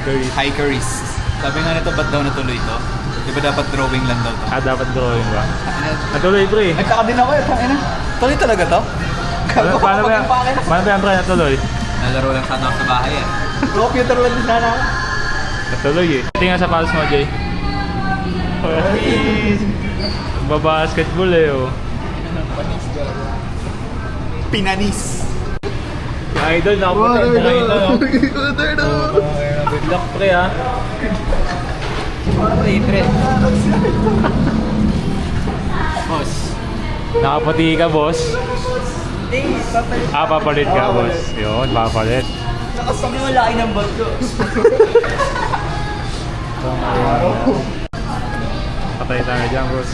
Hikaris. Hikaris. Sabi nga nito, ba't daw natuloy ito? Di ba dapat drawing lang daw to? Dapat drawing ba? Natuloy pre. Nagtaka din ako eh, tangina. Tuloy talaga to? Paano ba yan pre natuloy? Nalaro lang sana ako sa bahay eh. Computer lang din sana ako. Natuloy eh. Tingnan sa pals mo, Jay. Babasketball eh oh. Pinanis. Idol, nakapunta na idol oh. Good luck pre ha. Pre. Boss. Nakaputi ka boss. Papalit ka boss. Yun, papalit. Nakasama yung laki ng bag ko. Patay tayo dyan boss.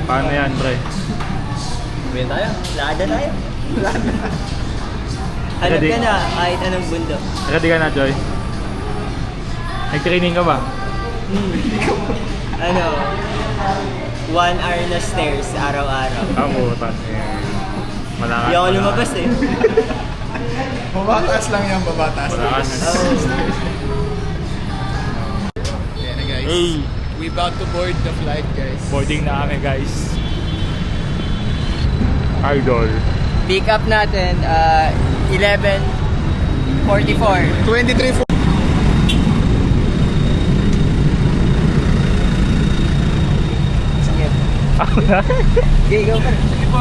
Paano yan pre? Sabihin tayo, lada tayo. Hanap ka na kahit anong bundok. Ready ka na Joy? Nag-training ka ba? Ano, 1 hour na stairs araw-araw. Butas. Malakas. Hindi ako lumabas eh. Babatas lang yan, babatas. Malakas. Yan na guys. Hey! We about to board the flight guys. Boarding na kami guys. Idol. Pick up natin, 11:44. 23 Sige. Okay, go pa. Sige po.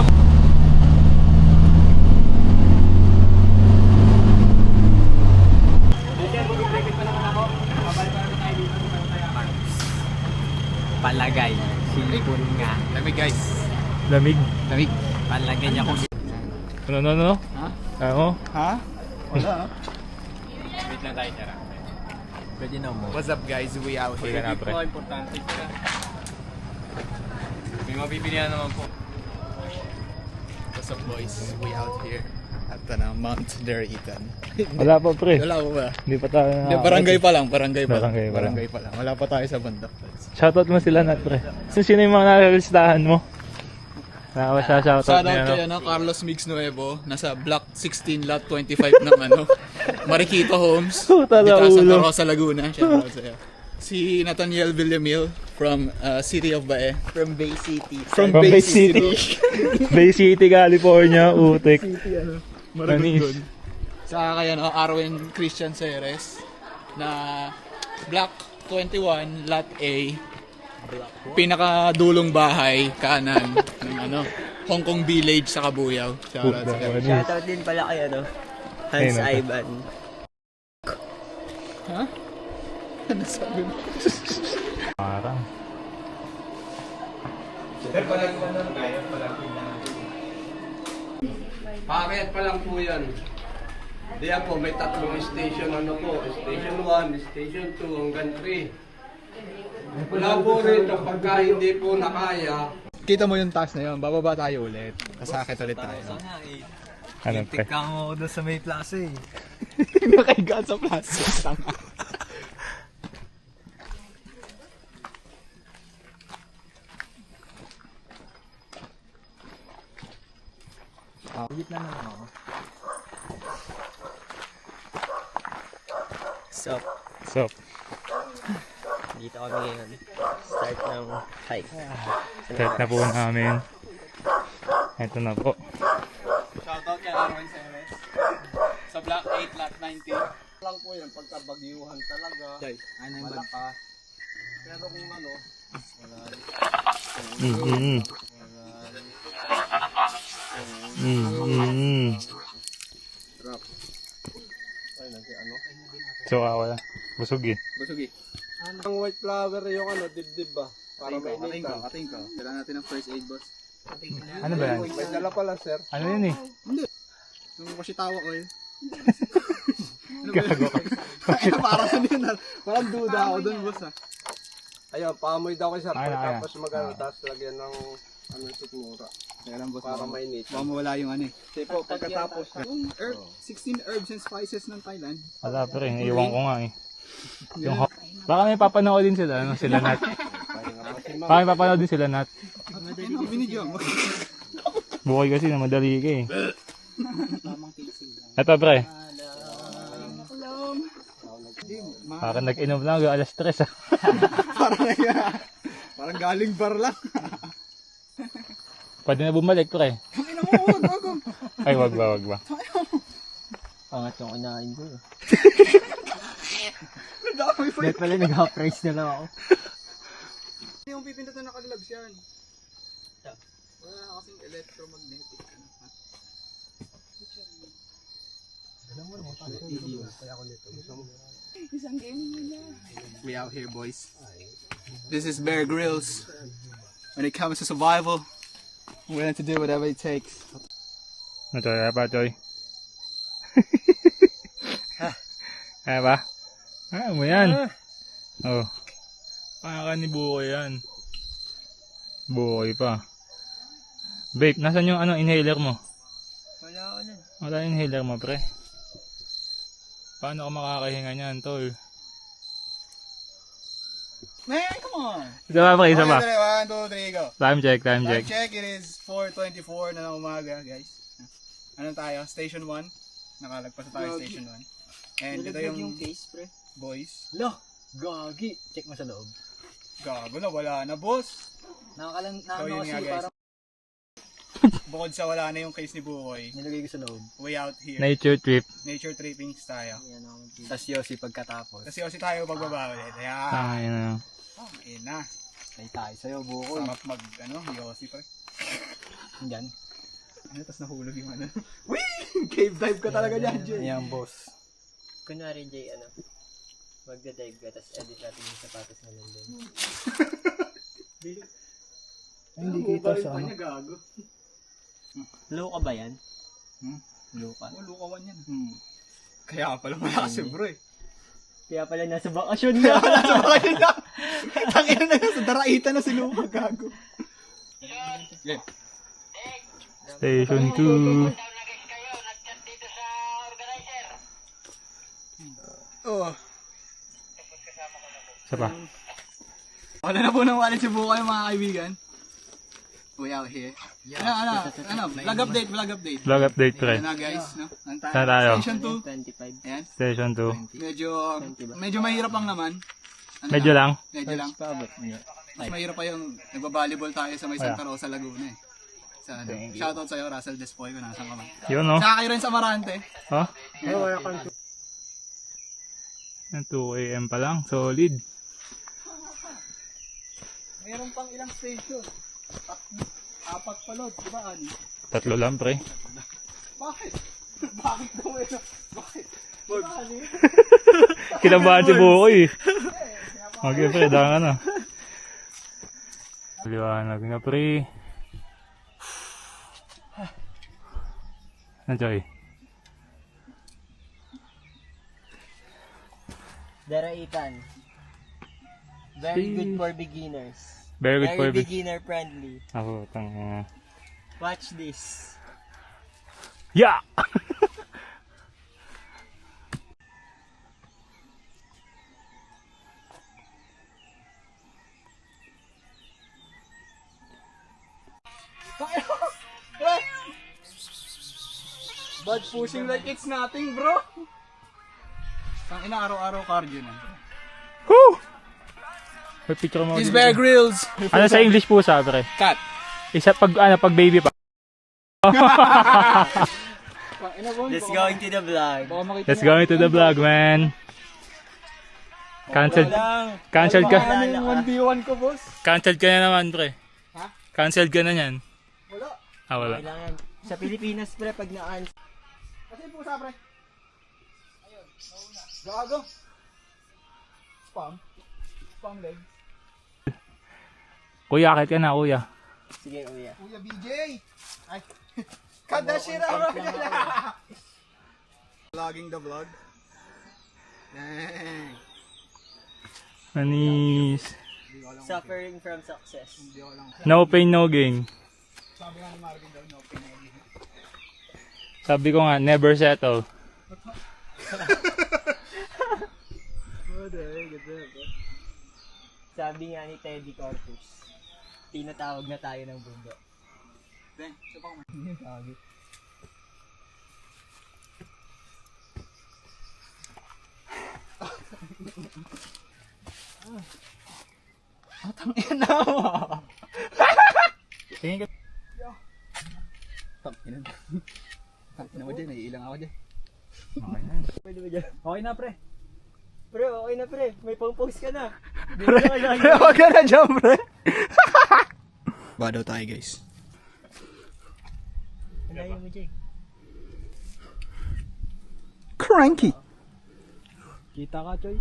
Palagay. Silipon nga. Lamig guys. Lamig. Lamig. Palagay niya kung Ano? Ha? Ano? Ha? Wala. wait lang tayo tara. Pwede na mo. What's up guys? We out Pwede here. na pre. Importante sila. May mabibili naman po. What's up boys? We out here at Mount Deritan. Wala pa pre. Wala pa ba? Hindi pa tayo Hindi, barangay pa lang. Barangay pa lang. Wala pa tayo sa bundok. Shoutout mo sila Nat pre. Sino yung mga nakalistahan mo? Shoutout Shoutout niya kay Carlos Migs Nuevo. Nasa block 16 lot 25 ng Mariquita Homes. Puta na Dito sa ulo. Santa Rosa, Laguna. Shoutout sa'yo. Si Nathaniel Villamil from City of Bae. From Bay City. From Bay Bay City. City. Bay City, California, Utek. Maragon. Sa kay Arwen Christian Ceres na block 21 lot A. Pinakadulong bahay kanan ng Hong Kong Village sa Kabuyaw. Shoutout sa kanya. Shoutout din pala kay Hans Ayun, Ivan. Ha? Ano sabi mo? Parang. Packet pa lang po yan. Diyan po, may tatlong station Station 1, Station 2, hanggang 3. Wala po rito, pagka hindi po nakaya. Kita mo yung task na yun, bababa tayo ulit. Kasakit ulit tayo. Ano pre? Tikang mo doon sa may plaza eh. Nakaiga sa plaza. Gitna na ako. So, So, dito kami ngayon. Start ng hike. start na po namin. Ito na po. Shoutout kay Arwen Ceres. Sa block 8, lot 90. Lang po yan, pagka bagyuhan talaga. Malakas. Pero kung wala. Ay, So, wala. Busog eh. Busugi. Ang white flower yung dibdib ba? Para may nita. Kating ka. Kailangan natin ng first aid, boss. Ano ba yan? May dala pala, sir. Ano yun eh? Yung Koshitawa oil. Gago. Parang ano yun. Parang duda ako dun, boss ha. Ayun, paamoy daw kay sir. Ayun, ayun. Tapos tapos lagyan ng sikmura. Kaya lang, boss. Para mainit. Baka mawala yung Kasi po, pagkatapos Yung 16 herbs and spices ng Thailand. Wala pre, iwan ko nga eh. Yung baka may papanood din sila, sila Nat. Baka may papanood din sila Nat. Binigyan mo. Bukay kasi na madali ka eh. Ito pre. Parang nag-inom lang hanggang alas 3 ah. Parang galing bar lang. Pwede na bumalik pre. Tangina mo, wag. Ay, wag ba. Pangat yung unahin ko. Nadamay pa Dahil pala nag-half-price na lang ako. Hindi yung pipindot na nakagloves yan. Wala na kasing electromagnetic. We out here, boys. This is Bear Grylls. When it comes to survival, I'm willing to do whatever it takes. Ano Choy? Ano pa Choy? Kaya ba? Mo yan. Oh. Kaya ni Bukoy yan. Bukoy pa. Babe, nasan yung inhaler mo? Wala ako na. Wala yung inhaler mo pre. Paano ka makakahinga niyan tol? Man, come on! Isa pa pre, isa pa. 1, 2, 3, go. Time check. Time check, it is 4:24 na ng umaga, guys. Ano tayo? Station 1. Nakalagpas na tayo station 1. And ito yung case, pre. boys. Lo! Gagi! Check mo sa loob. Gago na, wala na, boss. Nakakano yun kasi nga, guys. parang Bukod sa wala na yung case ni Bukoy, nilagay ko sa loob. way out here. Nature trip. Nature trippings tayo. Yan ako. Tapos Yossi pagkatapos. Kasi tayo pagbaba ulit. Ayan. Tangin na. Ayun na. Ay tayo sa'yo, buko. Sarap yosi pre. Diyan. Ano, tas nahulog yung ano. Whee! Cave dive ka talaga dyan, Jay. Ayan, boss. Kunwari, Jay, magda-dive ka, tapos edit natin yung sapatos na nandun. Hindi kita sa ano. Gago. Low ka ba yan? Low ka? Oo, lukawan yan. Kaya pala malakas yung bro eh. Kaya pala nasa bakasyon na. Nasa bakasyon na. Tangina na sa daraitan na si Luka, gago. Yeah. Station 2. Oh. Isa pa. Wala na po ng wallet si Buka yung mga kaibigan. We out here. Vlog update. Vlog update pre. Ayan na guys, no? Saan tayo? Station 2. 25. Ayan. Station 2. Medyo mahirap lang naman. Medyo lang. Medyo lang. Paabot niya. Mas mahirap pa yung nagbabalibol tayo sa may Santa Rosa, Laguna eh. Sa ano. Shoutout sa'yo, Russell Despoy, kung nasan ka man. Yun no? Saka kayo rin sa Marante. Ha? 2 AM pa lang. Solid. Mayroon pang ilang station. 4 pa load, diba Ani? 3 lang pre. Bakit? Bakit daw eh? Bakit? Kinabahan si Bukoy eh. Okay pre, daan ka na. Liwanag na pre. Enjoy. Daraitan. Very good for beginners. Very good for beginner friendly. Ako, tanga. Watch this. Yeah! Bad pushing like it's nothing, bro. Ang ina araw-araw cardio na. Woo! May picture mo. It's Bear Grylls. Ano sa English po sabi pre? Cat. Isa pag baby pa. Let's go into the vlog. Let's go into the vlog, man. Cancelled. Cancelled ka. Ano yung 1v1 ko, boss? Cancelled ka na naman, pre. Ha? Cancelled ka na yan. Wala. Ah, wala. Kailangan. Sa Pilipinas, pre, pag naan. Kasi yung pusa, pre. Ayun, nauna. Gago. Spam. Spam leg. Kuya, akit ka na, kuya. Sige, uya. Kuya BJ. Ay. Kadashira, bro. Vlogging the vlog. Dang. Anis. Suffering from success. No pain, no gain. Sabi nga ni Marvin daw, no pain, no gain. Sabi ko nga, never settle. Sabi nga ni Teddy Corpus, tinatawag na tayo ng bundok. Dang, ito pa kumain. Atang ina mo. Tingin ka. Tangina mo dyan, naiilang ako dyan. Okay na. Pwede ba dyan? Okay na pre. Pre, okay na pre. May pang-post ka na. Pre, huwag ka na dyan pre. Ba daw tayo guys. Alayin mo, Jay. Cranky. Kita ka, Choy.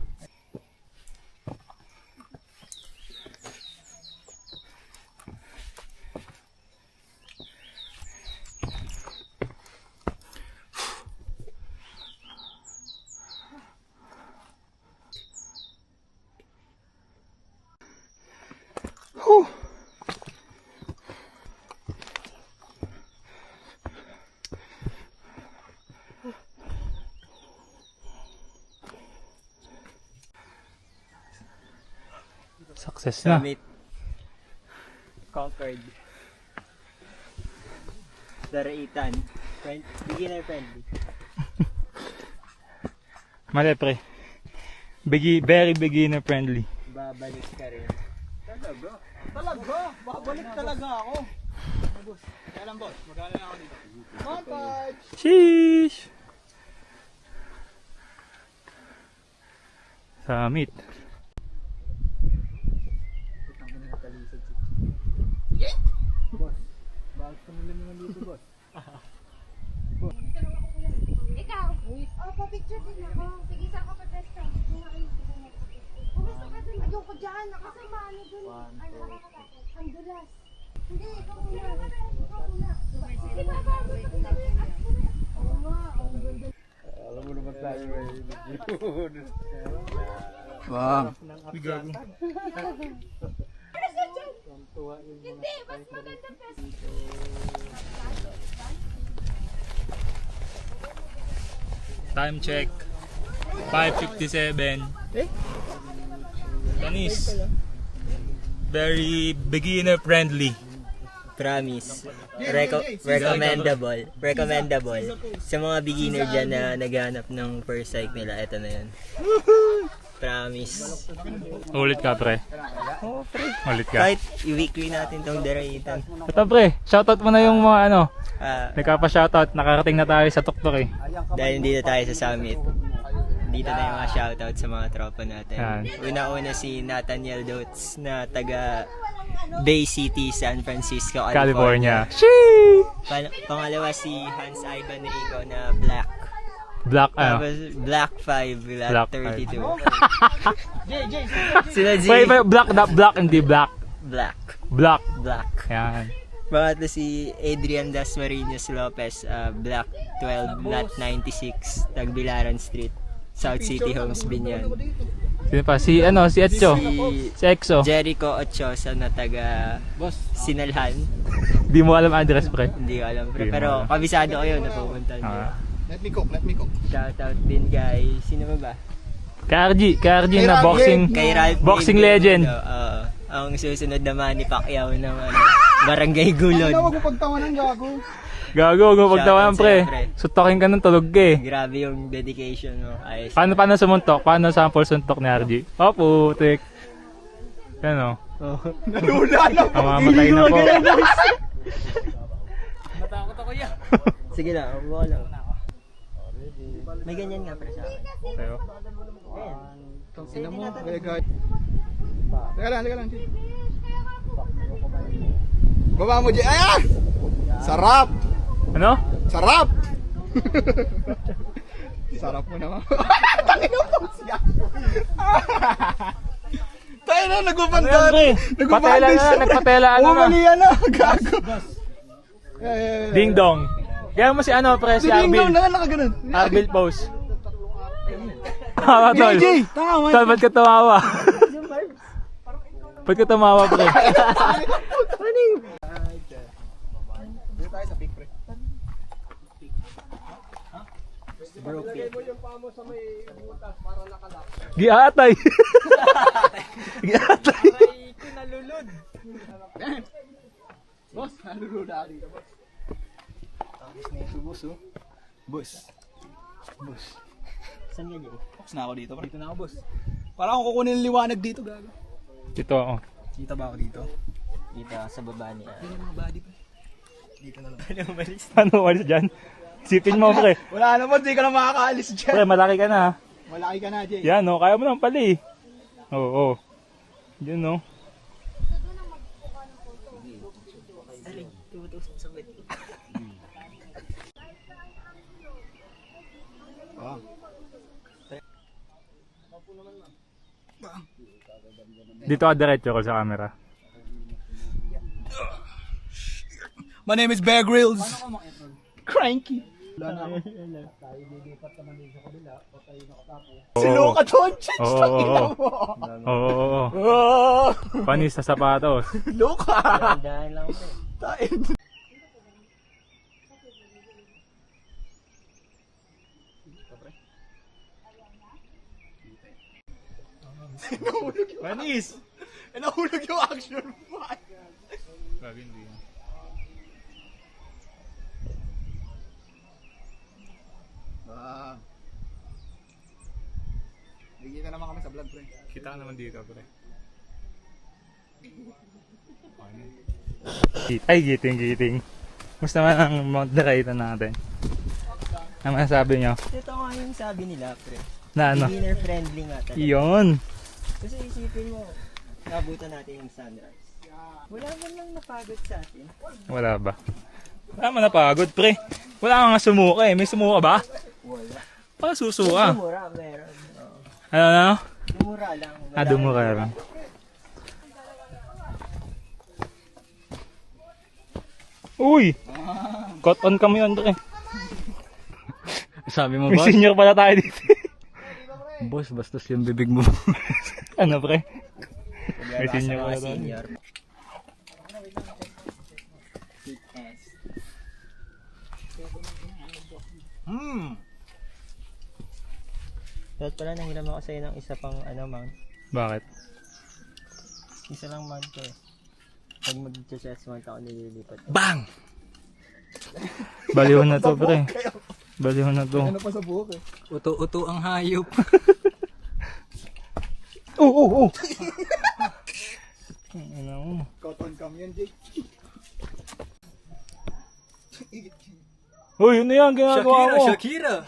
Success na. Summit. Conquered. Daraitan. Beginner friendly. Mali pre. Very beginner friendly. Babalik ka rin. Talaga? Babalik talaga ako. Boss, kaya lang boss, magkala na ako dito. Montage! Sheesh! Summit. Ikaw? Pa-picture din ako. Sige, saan ka pa-test ka? Pumasok ka dun. Ayoko dyan. Nakasama ano dun. Ano nakakatakot? Ang dulas. Hindi, ikaw muna. Ikaw muna. Di ba ba? Oo nga. Alam mo naman tayo eh. Wow. Hindi, mas maganda pes. Time check. 5:57. Tanis. Very beginner friendly. Promise. Recommendable. Sa mga beginner dyan na naghanap ng first sight nila, ito na yun. Promise. Ulit ka pre. Oh, pre. Ulit ka. Kahit i-weekly natin tong Daraitan. Ito pre, shoutout mo na yung mga ano. Ah, Nagkapa-shoutout. Nakarating na tayo sa tuktok eh. dahil dito tayo sa summit. Dito na yung mga shoutout sa mga tropa natin. Yan. Una-una si Nathaniel Dotes na taga Bay City, San Francisco, California. Pangalawa si Hans Ivan Rico na Black. Black ano. Tapos Black 5, Black 32. Sila Z. Wait, black hindi black. Black. Black. Black. Yan. Pangatlo si Adrian Dasmariñas Lopez, Black 12, Lot 96, Tagbilaran Street, South City Homes, Binyan. Sino pa? Si Etcho. Si Exo. Jericho Ochoa na taga Sinalhan. Di mo alam address pre. Hindi ko alam. Hindi mo Pero alam. kabisado ko yun, napupuntahan ko. Ah. Let me cook. Shoutout din kay, sino ba ba? KRG na boxing. Kay Ralph Boxing David, legend. ang susunod na Manny Pacquiao ng Barangay Gulod. Huwag mo pagtawanan, gago. Gago, huwag pagtawanan Shoutout sa'yo, pre. Sutokin ka ng tulog ka eh. Grabe yung dedication mo. Ayos. Paano sumuntok? Paano sample suntok ni RG? Oh, putik. Yan o. Nalula na po. Mamamatay na po. Sige lang, upo lang. May ganyan nga pre sa akin. Pero, Tangina mo, kaya guys. Teka lang. Baba mo, Jay. Ayan! Sarap! ano? Sarap! Sarap mo naman. Tangina mo, siya. Tayo na, Ayan nagubandar. pre. Patela na, nagpatela ano na. Umalian na, gago. Ding dong. Kaya mo si pre, si Ding dong Arbil. na, nakaganon. Arbil pose. Tawa tol. Jay, tama. Tol, ba't ka tumawa? Ba't ka tumawa pre? Dito tayo sa big pre. Giatay. Giatay. Boss, naluluda ka dito, boss. Tapos na ito, boss, oh. Boss. Saan ka dyan? Box na ako dito. Dito na ako, boss. Parang ako kukunin yung liwanag dito, gago. Dito ako. Kita ba ako dito? Dito sa baba niya. Hindi mga body pa. Dito na lang. Ano umalis? Ano walis dyan? Isipin mo, pre. Wala naman, di ka na makakaalis dyan. Pre, malaki ka na ha. Malaki ka na, Jay. Yan, no? Kaya mo naman pala eh. Oo. Yun, no? Aling, tumutusok sa bed. Dito ka diretso ko sa camera. My name is Bear Grylls. Cranky. Si Oo. Luka Doncic. Oo. Tangina mo. Oo. Oh, Panis sa sapatos. Luka. Dahil lang ako. Tain. Panis! Nahulog yung action. Grabe, hindi. Ah. Nagkita naman kami sa vlog, pre. Kita ka naman dito, pre. Ay, giting. Gusto naman ang moderator natin. Ano masasabi nyo? Ito nga yung sabi nila, pre. Na ano? Beginner friendly nga talaga. Iyon. Kasi isipin mo, nabutan natin yung sunrise. Wala man lang napagod sa atin. Wala ba? Wala man napagod, pre. Wala ka nga sumuka eh. May sumuka ba? Wala. Para susuka. Dumura, meron. Oo. Ano? Dumura lang. Wala Dumura lang. Uy! Cotton cam yun, pre. Sabi mo May ba? senior pala tayo dito. Boss, bastos yung bibig mo. Ano, pre? May Paglabasa senior ng pala mga tayo. senior. Dapat pala nanghiram ako sa'yo ng isa pang mount. Bakit? Isa lang mount ko eh. Pag mag-chest mount ako nililipat. Bang! Baliw na to, pre. Baliw na to. Ano pa sa buhok eh. Uto-uto ang hayop. Oo. Ano mo? Cotton cam yan, Jay. Uy, yun na yan, ginagawa mo. Shakira!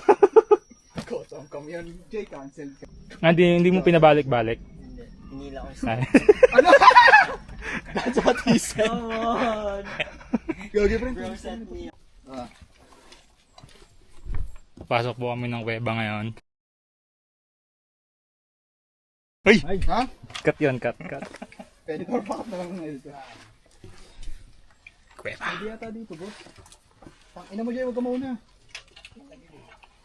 Cotton cam yan, Jay. Cancel ka. Hindi mo pinabalik-balik. Hindi. Hinila ko sa... Ay. That's what he said. Come on! Gagi, friend. Bro, send me. Pasok po kami ng kuweba ngayon. Ay! Ha? Cut yun, cut. Editor, bakit na lang ng editor? Kuweba. Hindi yata dito, boss. Ina mo, Jay, huwag ka mauna.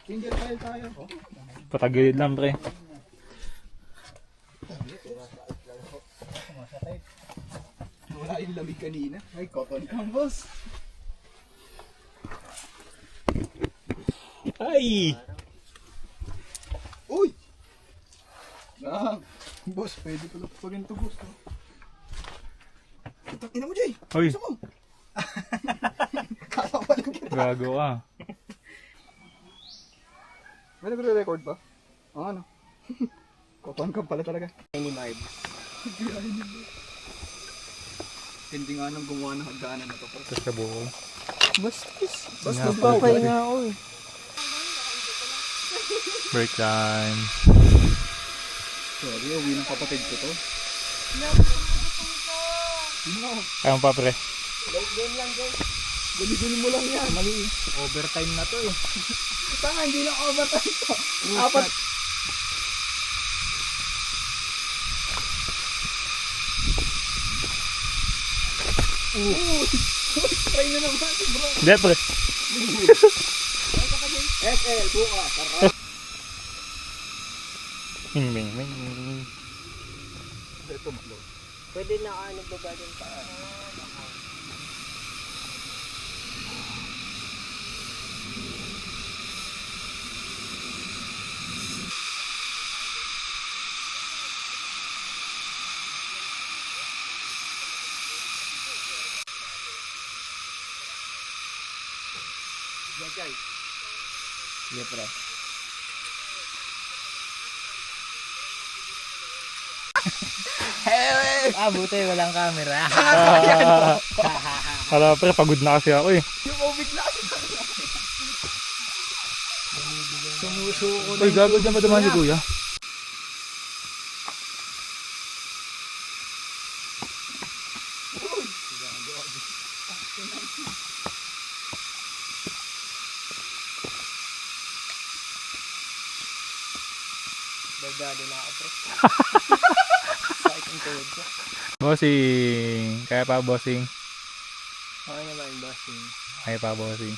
Single file tayo. Patagilid lang, pre. Wala yung lamig kanina. Ay, cotton cam, boss. Ay! Uy! Boss, pwede pala pa ganito, boss. Ina mo, Jay. Uy, Gusto mo? Kala ko pa lang kita. gago ka. May nagre-record pa? Ano? Cotton cam pala talaga. Any Marv. Hindi nga nang gumawa ng hagdanan na to. Tapos ka buko. Bastos. Nga, Magpapay pwede. nga ako eh. Break time. Sorry, uwi ng kapatid ko to. Kaya mo pa, pre. Guli-guli mo lang yan. Mali. Overtime na to eh. Tanga, hindi lang overtime to. Apat. Try na naman, bro. Hindi, pre. SL, buka. Ming. Pwede na baba din pa. Sige, pre. Buti walang camera. Para pre, pagod na kasi ako eh. Sumusuko Uy, gago dyan ba dumaan si kuya? Bagado na ako, pre. Sakit ang tuhod ko. Bossing. Kaya pa bossing. Okay naman, bossing. Kaya pa bossing.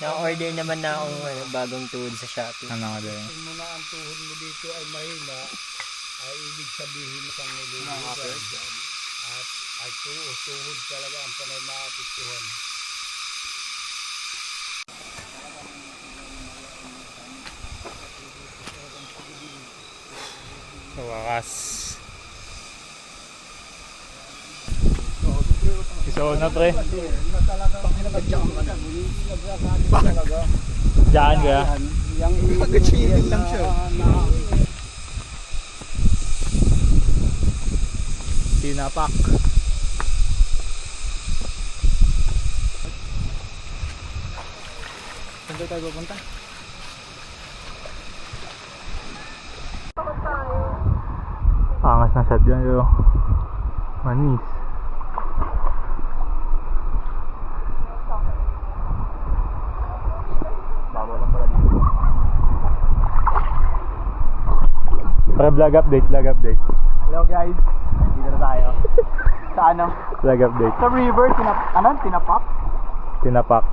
Na-order naman na akong bagong tuhod sa Shopee. Ano ka din? Kung muna ang tuhod mo dito ay mahina, ay ibig sabihin isang nilulugan. At ay tuhod talaga ang panay maapektuhan. Sa wakas. Iso na pre. Diyan ka. Kagachilin lang siya. Tinapak. Saan tayo pupunta? Angas na shot yan yo. Manis. Para vlog update. Hello guys, dito na tayo. Sa ano? Vlog update. Sa river, tinapak? Tinapak.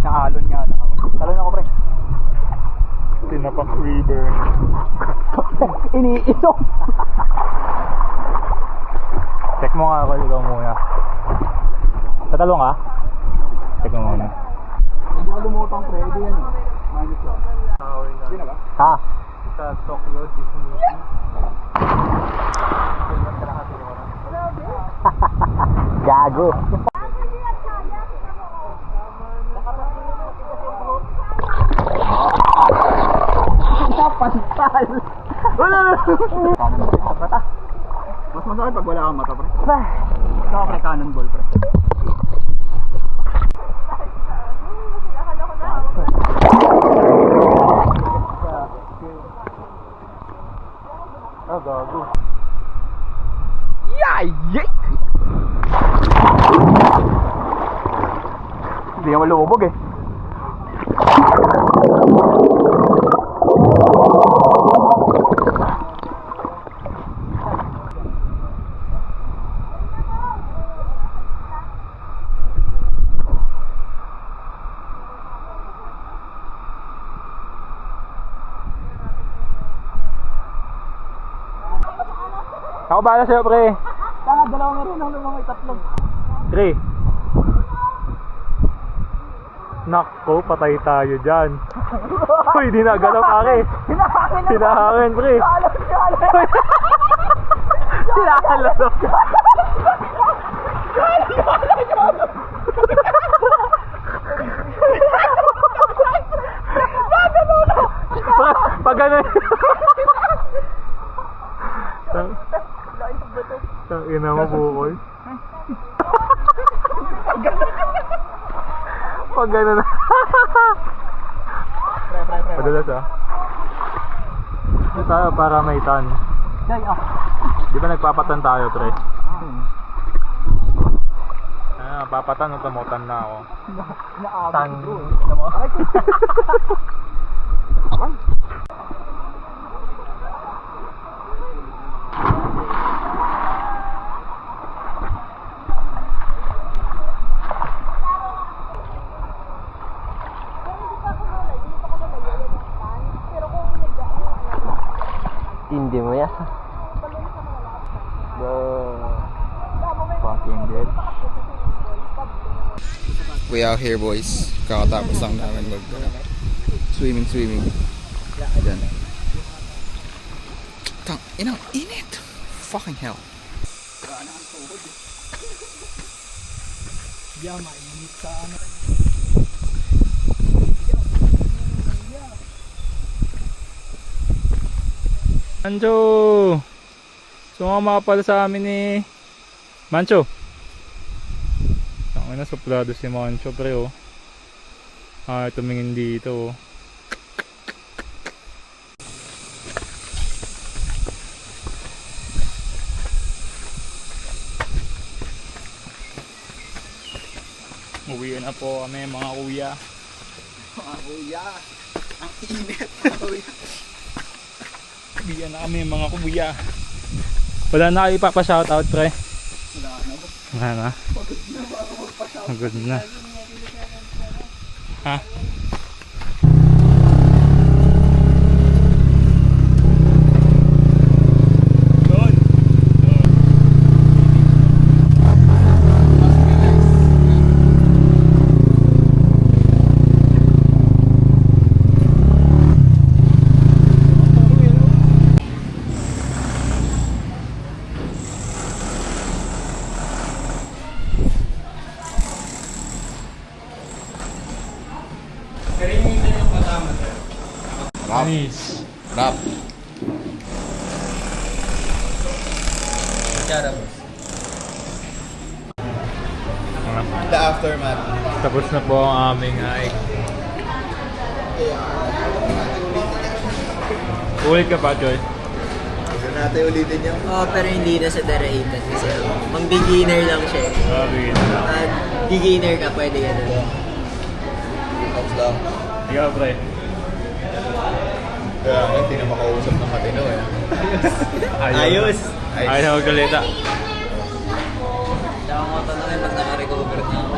Nakalon nga lang ako. Talon ako pre. Tinapak river. Iniinom. Check mo nga ako, ikaw muna. Tatalong ka? Check mo muna. Hindi ako lumutang pre, di yan eh. Minus 1. Hindi na ba? Ha? Sa Tokyo, Disney. Gago. Pantal! Wala! Mata. Mas masakit pag wala kang mata, pre. Ikaw pre, cannonball, pre. Oh, gago. Yay! Hindi naman lumubog eh. Ako bahala sa'yo, pre. Tanga, dalawa na rin. Ang lumang may tatlong. 3. Nako, patay tayo dyan. Uy, di na galaw pare. Hinahangin, pre. Hinahalo. Pag gano'n. Tang ina mo bukoy. Pag gano'n na. Padalas ah. Ito tayo para may tan. Di ba nagpapatan tayo, pre? Papatan o tamutan na ako. Tan. Hindi mo yan. Fucking dead. We out here, boys. Kakatapos lang namin mag swimming. Ayan. Tang, inang init. Fucking hell. Anjo! Sumama pala sa amin ni Mancho. Ang ina, suplado si Mancho pre oh. Tumingin dito oh. Uwi na po kami mga kuya. Mga kuya, ang init mga kuya. Uwi na kami mga kuya. Wala na kayo ipapa-shoutout pre? Wala na. Pagod na. Ha? Doon. Anis. Rap. The aftermath. Tapos na po ang aming hike. Ulit ka pa, Joy? Gusto natin ulitin yung Oh, pero hindi na sa daraitan kasi mang beginner lang siya. Sabi na lang. Beginner ka, pwede ka na. Ops lang. Ikaw, pre. Kaya hindi na makausap ng matino eh. Ayos! Ayaw na magkalita. Tsaka mga tanongin pag naka-recover na ako.